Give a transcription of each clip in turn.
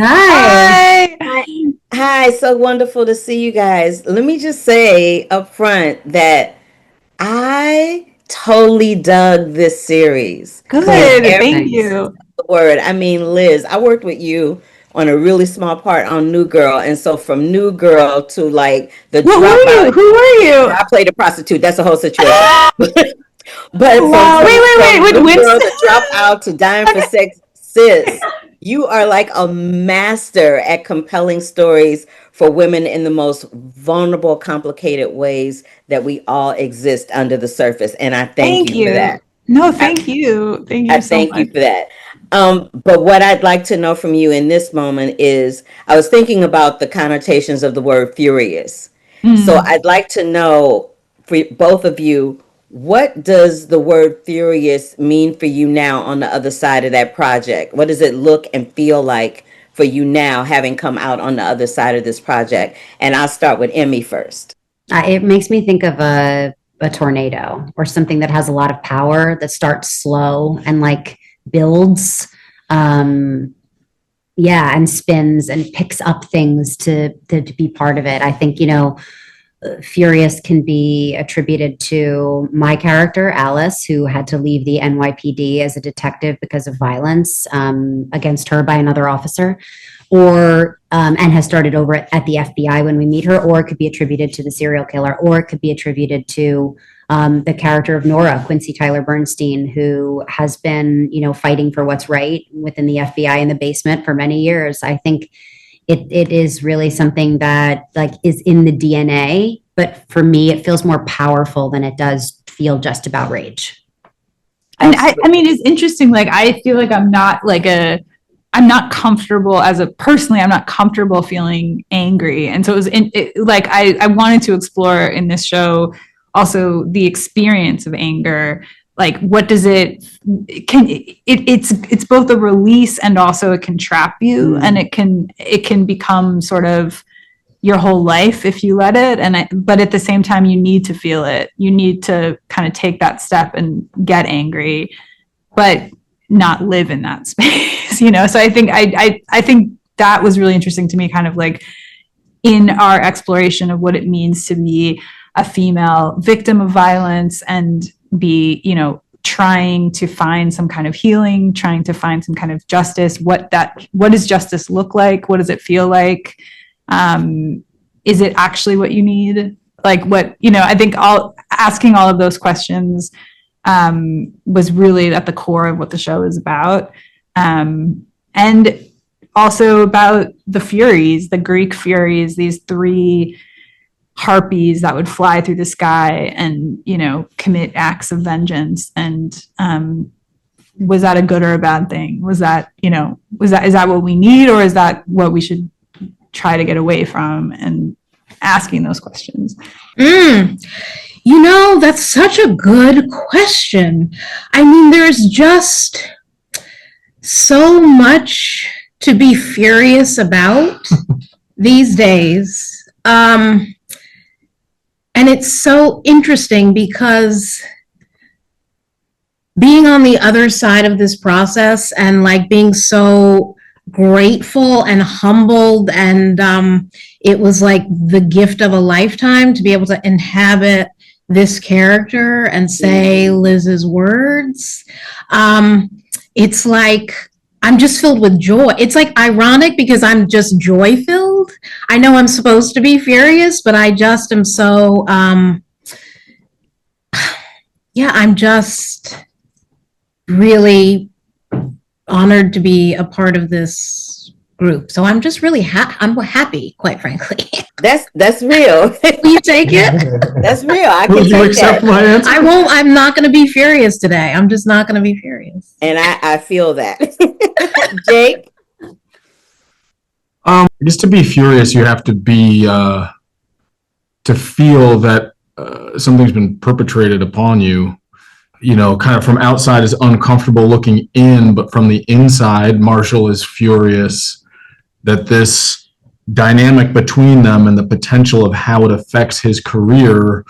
Hi. Hi. Hi. So wonderful to see you guys. Let me just say up front that I totally dug this series in Good. every Thank Thanks. you. word. I mean, Liz, I worked with you on a really small part on New Girl. And so from New Girl to like the What were you? dropout, Who were you? I played a prostitute. That's a whole situation. But Wow. Wait. from With New Girl Winston. to Dropout to Dying for Sex, sis, you are like a master at compelling stories for women in the most vulnerable, complicated ways that we all exist under the surface. And I thank Thank you for you. that. No, I, thank you. Thank I you so thank you much. for that. But what I'd like to know from you in this moment is I was thinking about the connotations of the word furious. So Mm. I'd like to know for both of you, what does the word furious mean for you now on the other side of that project? What does it look and feel like for you now, having come out on the other side of this project? And I'll start with Emmy first. It makes me think of a tornado or something that has a lot of power that starts slow and like builds. Um, yeah, and spins and picks up things to be part of it. I think, Furious can be attributed to my character, Alice, who had to leave the NYPD as a detective because of violence against her by another officer, or and has started over at the FBI when we meet her, or it could be attributed to the serial killer, or it could be attributed to the character of Nora, Quincy Tyler Bernstein, who has been, fighting for what's right within the FBI in the basement for many years. I think it is really something that like is in the DNA, but for me, it feels more powerful than it does feel just about rage. And I mean, it's interesting. Like, I feel like I'm not comfortable I'm not comfortable feeling angry. And so like, I wanted to explore in this show also the experience of anger. Like, what does it's both a release and also it can trap you, and it can become sort of your whole life if you let it. But at the same time, you need to feel it. You need to kind of take that step and get angry, but not live in that space. So I think I think that was really interesting to me, kind of like in our exploration of what it means to be a female victim of violence and be, trying to find some kind of healing, trying to find some kind of justice. What does justice look like? What does it feel like? Is it actually what you need? Like, what, I think asking all of those questions was really at the core of what the show is about. And also about the Furies, the Greek Furies, these three harpies that would fly through the sky and, commit acts of vengeance. And was that a good or a bad thing? Is that what we need, or is that what we should try to get away from? And asking those questions. That's such a good question. I mean, there's just so much to be furious about these days. And it's so interesting because being on the other side of this process and like being so grateful and humbled, and it was like the gift of a lifetime to be able to inhabit this character and say Liz's words. It's like I'm just filled with joy. It's like ironic because I'm just joy filled. I know I'm supposed to be furious, but I just am so I'm just really honored to be a part of this group. So I'm just really I'm happy, quite frankly. That's real. Will you take it? That's real. I can Will you take accept that. my answer? I won't. I'm not going to be furious today. I'm just not going to be furious. And I feel that. Jake? Just to be furious, you have to be to feel that something's been perpetrated upon you. Kind of from outside is uncomfortable looking in, but from the inside, Marshall is furious that this dynamic between them and the potential of how it affects his career,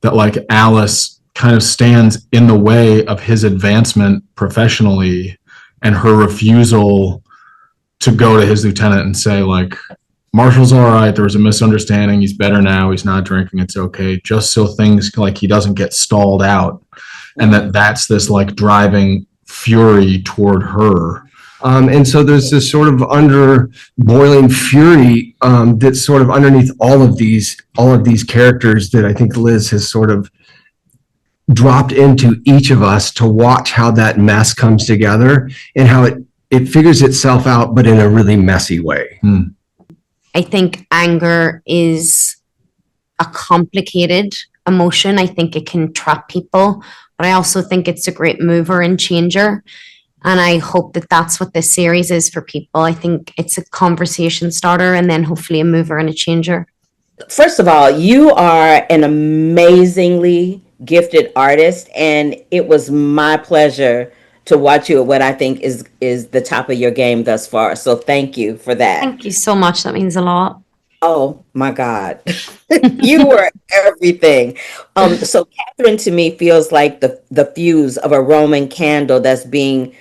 that like Alice kind of stands in the way of his advancement professionally, and her refusal to go to his lieutenant and say, like, Marshall's all right. There was a misunderstanding. He's better now. He's not drinking. It's okay. Just so things like he doesn't get stalled out. And that's this like driving fury toward her. And so there's this sort of boiling fury that's sort of underneath all of these characters that I think Liz has sort of dropped into each of us to watch how that mess comes together and how it figures itself out, but in a really messy way. I think anger is a complicated emotion. I think it can trap people, but I also think it's a great mover and changer. And I hope that that's what this series is for people. I think it's a conversation starter and then hopefully a mover and a changer. First of all, you are an amazingly gifted artist, and it was my pleasure to watch you at what I think is the top of your game thus far. So thank you for that. Thank you so much. That means a lot. Oh my God. You were everything. So Catherine to me feels like the fuse of a Roman candle that's being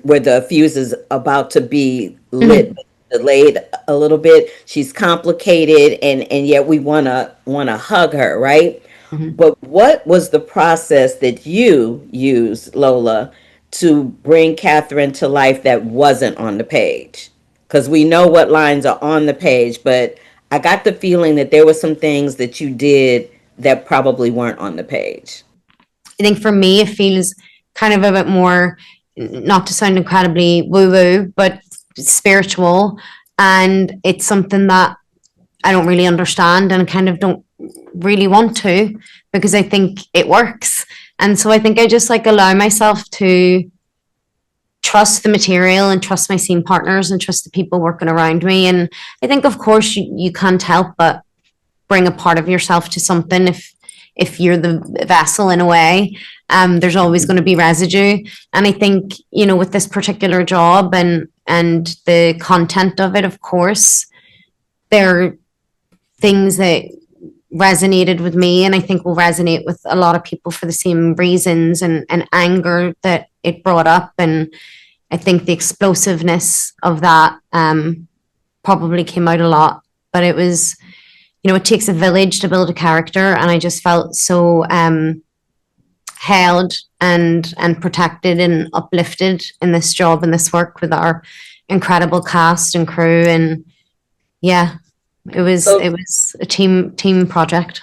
where the fuse is about to be lit, delayed a little bit. She's complicated and yet we wanna hug her, right? But what was the process that you used, Lola, to bring Catherine to life that wasn't on the page? Because we know what lines are on the page, but I got the feeling that there were some things that you did that probably weren't on the page. I think for me, it feels kind of a bit more, not to sound incredibly woo-woo, but spiritual. And it's something that I don't really understand and kind of don't really want to, because I think it works. And so I think I just like allow myself to trust the material and trust my scene partners and trust the people working around me. And I think, of course, you can't help but bring a part of yourself to something if you're the vessel in a way. There's always going to be residue. And I think, you know, with this particular job and the content of it, of course, there are things that resonated with me and I think will resonate with a lot of people for the same reasons and anger that it brought up. And I think the explosiveness of that probably came out a lot. But it was, you know, it takes a village to build a character, and I just felt so held and protected and uplifted in this job and this work with our incredible cast and crew. And yeah, it was a team project.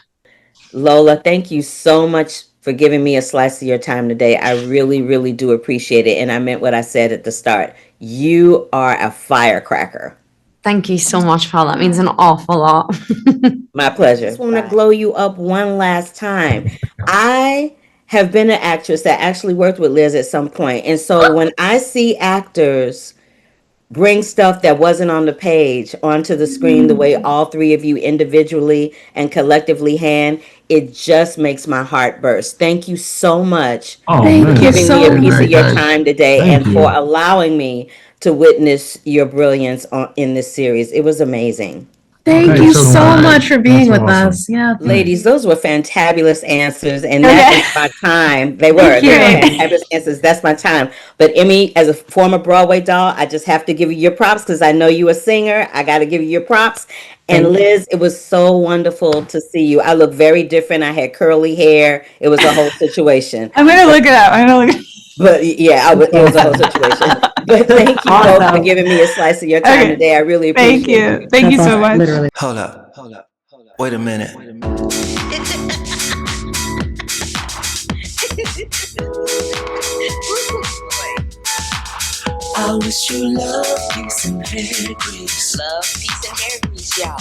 Lola, thank you so much for giving me a slice of your time today. I really, really do appreciate it. And I meant what I said at the start. You are a firecracker. Thank you so much, Paul. That means an awful lot. My pleasure. I just want to glow you up one last time. I have been an actress that actually worked with Liz at some point. And so when I see actors bring stuff that wasn't on the page onto the screen the way all three of you individually and collectively hand, it just makes my heart burst. Thank you so much for giving me a piece of your time today and for allowing me to witness your brilliance in this series. It was amazing. Thank you so much for being with us. Yeah, ladies, those were fantabulous answers, and that is my time. They were fantabulous answers. That's my time. But Emmy, as a former Broadway doll, I just have to give you your props because I know you're a singer. I got to give you your props. And Liz, it was so wonderful to see you. I look very different. I had curly hair. It was a whole situation. I'm gonna look it up. But yeah, it was a whole situation. But thank you both for giving me a slice of your time today. I really appreciate it. Thank you so much. Literally. Hold up. Wait a minute. I wish you love, peace, and hair grease. Love, peace, and hair grease, y'all.